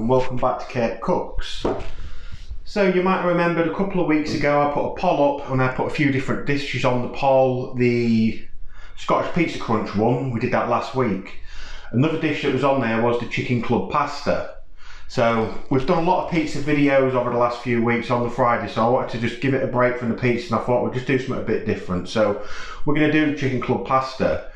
and welcome back to Kirk Kooks. So you might have remembered a couple of weeks ago I put a poll up and I put a few different dishes on the poll. The Scottish Pizza Crunch one, we did that last week. Another dish that was on there was the Chicken Club pasta. So we've done a lot of pizza videos over the last few weeks on the Friday, so I wanted to just give it a break from the pizza and I thought we'd just do something a bit different. So we're going to do the Chicken Club pasta.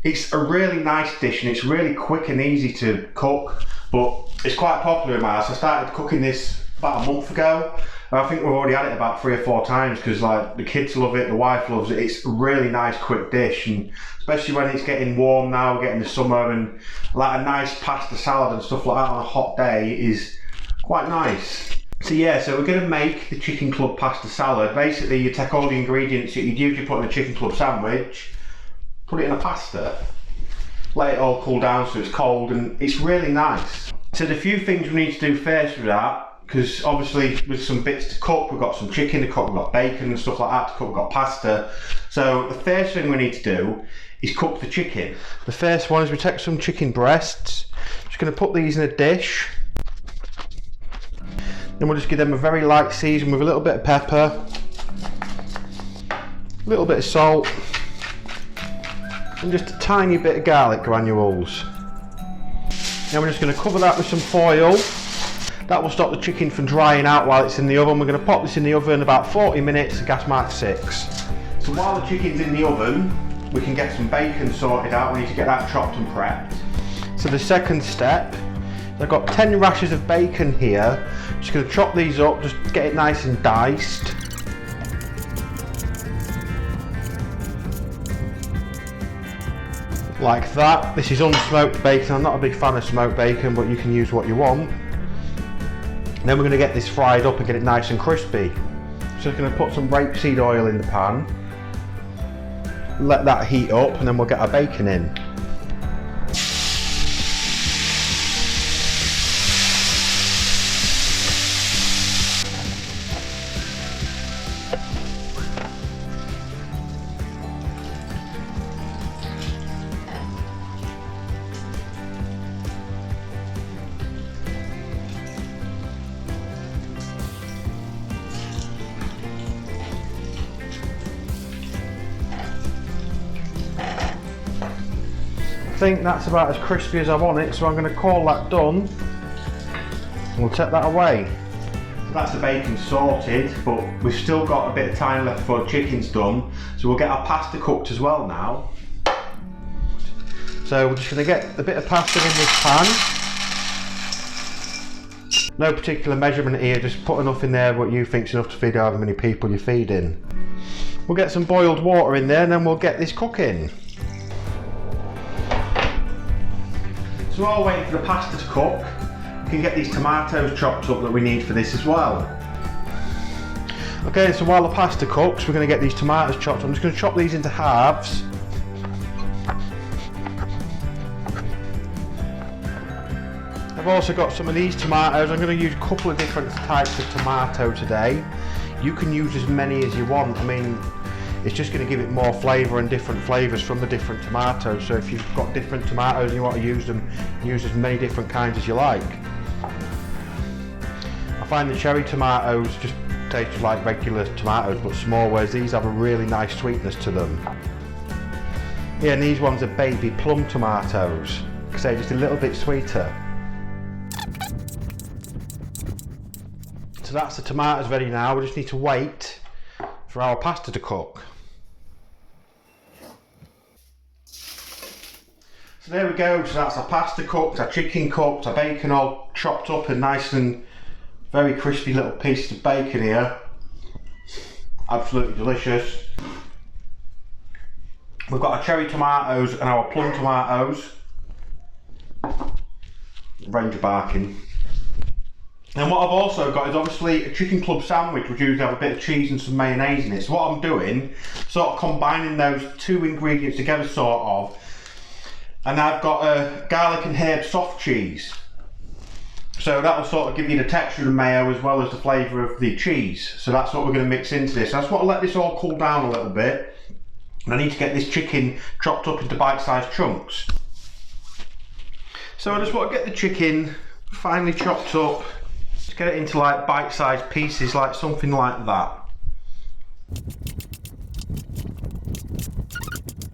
It's a really nice dish and it's really quick and easy to cook, but it's quite popular in my house. I started cooking this about a month ago and I think we've already had it about 3 or 4 times because like the kids love it, the wife loves it. It's a really nice quick dish, and especially when it's getting warm now, we're getting the summer, and like a nice pasta salad and stuff like that on a hot day is quite nice. So we're going to make the Chicken Club pasta salad. Basically you take all the ingredients that you'd usually put in a Chicken Club sandwich, put it in a pasta, let it all cool down so it's cold, and it's really nice. So the few things we need to do first with that, because obviously with some bits to cook, we've got some chicken to cook, we've got bacon and stuff like that to cook, we've got pasta. So the first thing we need to do is cook the chicken. The first one is we take some chicken breasts, just going to put these in a dish. Then we'll just give them a very light season with a little bit of pepper, a little bit of salt, and just a tiny bit of garlic granules. Now we're just going to cover that with some foil. That will stop the chicken from drying out while it's in the oven. We're going to pop this in the oven about 40 minutes, gas mark 6. So while the chicken's in the oven, we can get some bacon sorted out. We need to get that chopped and prepped. So the second step, I've got 10 rashers of bacon here. Just going to chop these up, just get it nice and diced. Like that. This is unsmoked bacon. I'm not a big fan of smoked bacon, but you can use what you want. Then we're going to get this fried up and get it nice and crispy. So I'm going to put some rapeseed oil in the pan, let that heat up, and then we'll get our bacon in. I think that's about as crispy as I want it, so I'm going to call that done and we'll take that away. So that's the bacon sorted, but we've still got a bit of time left before the chicken's done, so we'll get our pasta cooked as well now. So we're just going to get a bit of pasta in this pan. No particular measurement here, just put enough in there what you think's enough to feed however many people you're feeding. We'll get some boiled water in there and then we'll get this cooking. So while we're waiting for the pasta to cook, we can get these tomatoes chopped up that we need for this as well. Okay, so while the pasta cooks, we're going to get these tomatoes chopped. I'm just going to chop these into halves. I've also got some of these tomatoes. I'm going to use a couple of different types of tomato today. You can use as many as you want. I mean, it's just going to give it more flavour and different flavours from the different tomatoes. So if you've got different tomatoes and you want to use them, use as many different kinds as you like. I find the cherry tomatoes just taste like regular tomatoes but small, whereas these have a really nice sweetness to them. Yeah, and these ones are baby plum tomatoes because they're just a little bit sweeter. So that's the tomatoes ready now. We just need to wait for our pasta to cook. So there we go, so that's our pasta cooked, our chicken cooked, our bacon all chopped up and nice and very crispy little pieces of bacon here. Absolutely delicious. We've got our cherry tomatoes and our plum tomatoes. Range of barking. And what I've also got is obviously a Chicken Club sandwich, which usually have a bit of cheese and some mayonnaise in it. So what I'm doing, sort of combining those two ingredients together sort of, and I've got a garlic and herb soft cheese. So that will sort of give you the texture of the mayo as well as the flavour of the cheese. So that's what we're going to mix into this. So I just want to let this all cool down a little bit. And I need to get this chicken chopped up into bite-sized chunks. So I just want to get the chicken finely chopped up. Just get it into like bite-sized pieces, like something like that.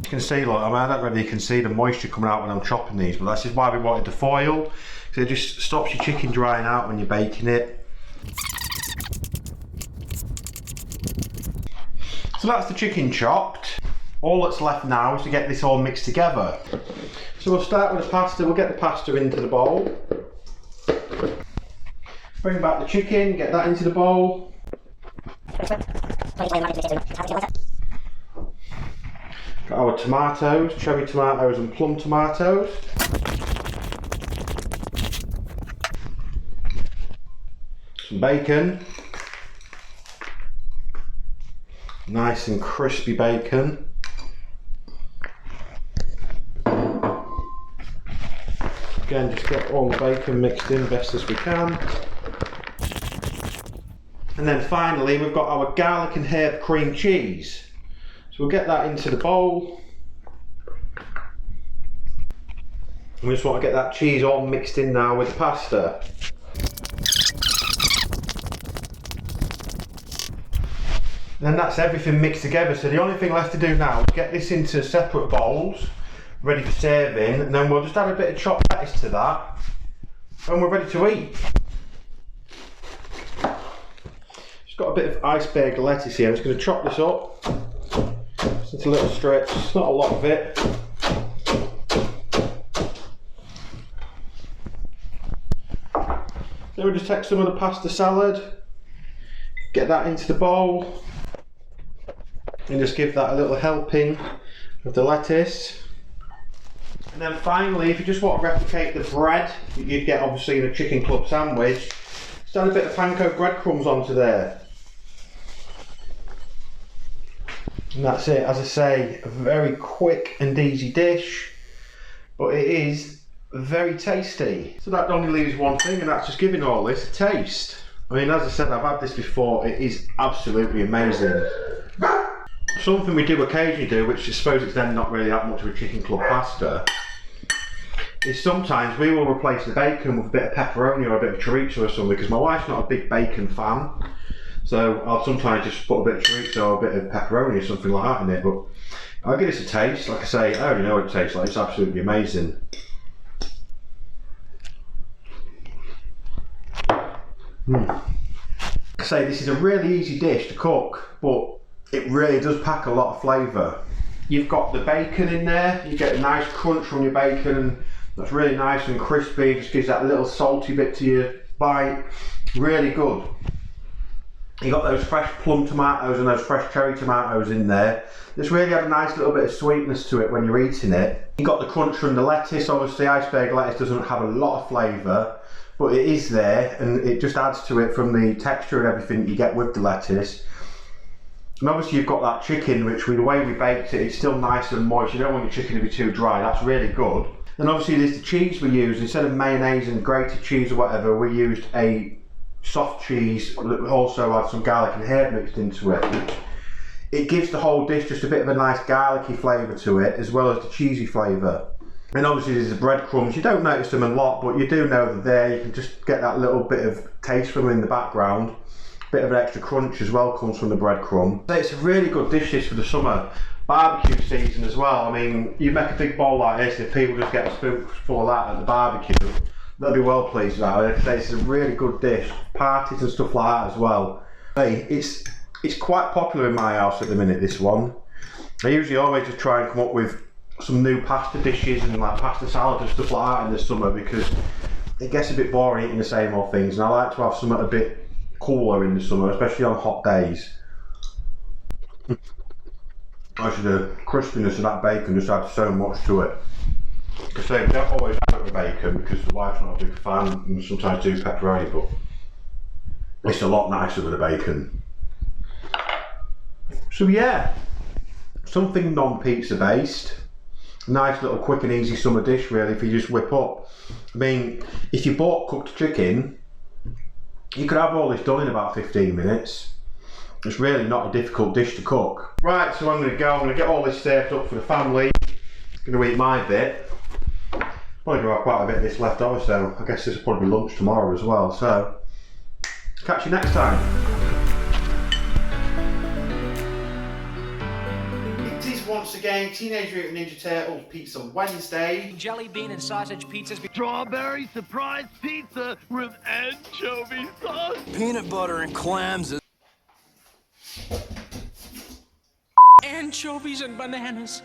You can see, look, I mean, I don't know if you can see the moisture coming out when I'm chopping these, but this is why we wanted the foil, because it just stops your chicken drying out when you're baking it. So that's the chicken chopped. All that's left now is to get this all mixed together. So we'll start with the pasta. We'll get the pasta into the bowl. Bring back the chicken, get that into the bowl. Got our tomatoes, cherry tomatoes and plum tomatoes. Some bacon. Nice and crispy bacon. Again, just get all the bacon mixed in best as we can. And then finally, we've got our garlic and herb cream cheese. So we'll get that into the bowl. And we just want to get that cheese all mixed in now with the pasta. And then that's everything mixed together. So the only thing left to do now is get this into separate bowls, ready for serving, and then we'll just add a bit of chopped lettuce to that, and we're ready to eat. Just got a bit of iceberg lettuce here. I'm just going to chop this up just into little strips. It's not a lot of it. Then we'll just take some of the pasta salad, get that into the bowl, and just give that a little helping of the lettuce. And then finally, if you just want to replicate the bread that you'd get obviously in a chicken club sandwich, just add a bit of panko breadcrumbs onto there. And that's it. As I say, a very quick and easy dish, but it is very tasty. So that only leaves one thing, and that's just giving all this a taste. I mean, as I said, I've had this before, it is absolutely amazing. Something we do occasionally do, which I suppose it's then not really that much of a chicken club pasta, is sometimes we will replace the bacon with a bit of pepperoni or a bit of chorizo or something, because my wife's not a big bacon fan. So I'll sometimes just put a bit of chorizo or a bit of pepperoni or something like that in it, but I'll give this a taste. Like I say, I already know what it tastes like, it's absolutely amazing. Like I say, this is a really easy dish to cook, but it really does pack a lot of flavour. You've got the bacon in there, you get a nice crunch from your bacon, that's really nice and crispy, just gives that little salty bit to your bite, really good. You got those fresh plum tomatoes and those fresh cherry tomatoes in there. This really had a nice little bit of sweetness to it when you're eating it. You got the crunch from the lettuce. Obviously iceberg lettuce doesn't have a lot of flavour, but it is there and it just adds to it from the texture and everything that you get with the lettuce. And obviously you've got that chicken, which with the way we baked it, it's still nice and moist. You don't want your chicken to be too dry, that's really good. Then obviously there's the cheese we used. Instead of mayonnaise and grated cheese or whatever, we used a soft cheese that also had some garlic and herb mixed into it. It gives the whole dish just a bit of a nice garlicky flavour to it, as well as the cheesy flavour. And obviously there's the breadcrumbs. You don't notice them a lot, but you do know that there. You can just get that little bit of taste from them in the background. Bit of an extra crunch as well comes from the breadcrumb. So it's a really good dish this for the summer. Barbecue season as well. I mean, you make a big bowl like this, if people just get a spoonful of that at the barbecue, they'll be well pleased with that. This is a really good dish. Parties and stuff like that as well. Hey, it's quite popular in my house at the minute, this one. I usually always just try and come up with some new pasta dishes and like pasta salad and stuff like that in the summer, because it gets a bit boring eating the same old things, and I like to have something a bit cooler in the summer, especially on hot days. Actually, the crispiness of that bacon just adds so much to it. Because they don't always add the bacon because the wife's not a big fan, and sometimes do pepperoni, but it's a lot nicer with the bacon. So yeah, something non-pizza based. Nice little quick and easy summer dish really if you just whip up. I mean, if you bought cooked chicken, you could have all this done in about 15 minutes. It's really not a difficult dish to cook. Right, so I'm going to get all this served up for the family. I'm going to eat my bit. Probably do have quite a bit of this left over, so I guess this will probably be lunch tomorrow as well. So, catch you next time. It is once again Teenage Mutant Ninja Turtles Pizza Wednesday. Jelly bean and sausage pizzas. Strawberry surprise pizza with anchovy sauce. Peanut butter and clams. Anchovies and bananas.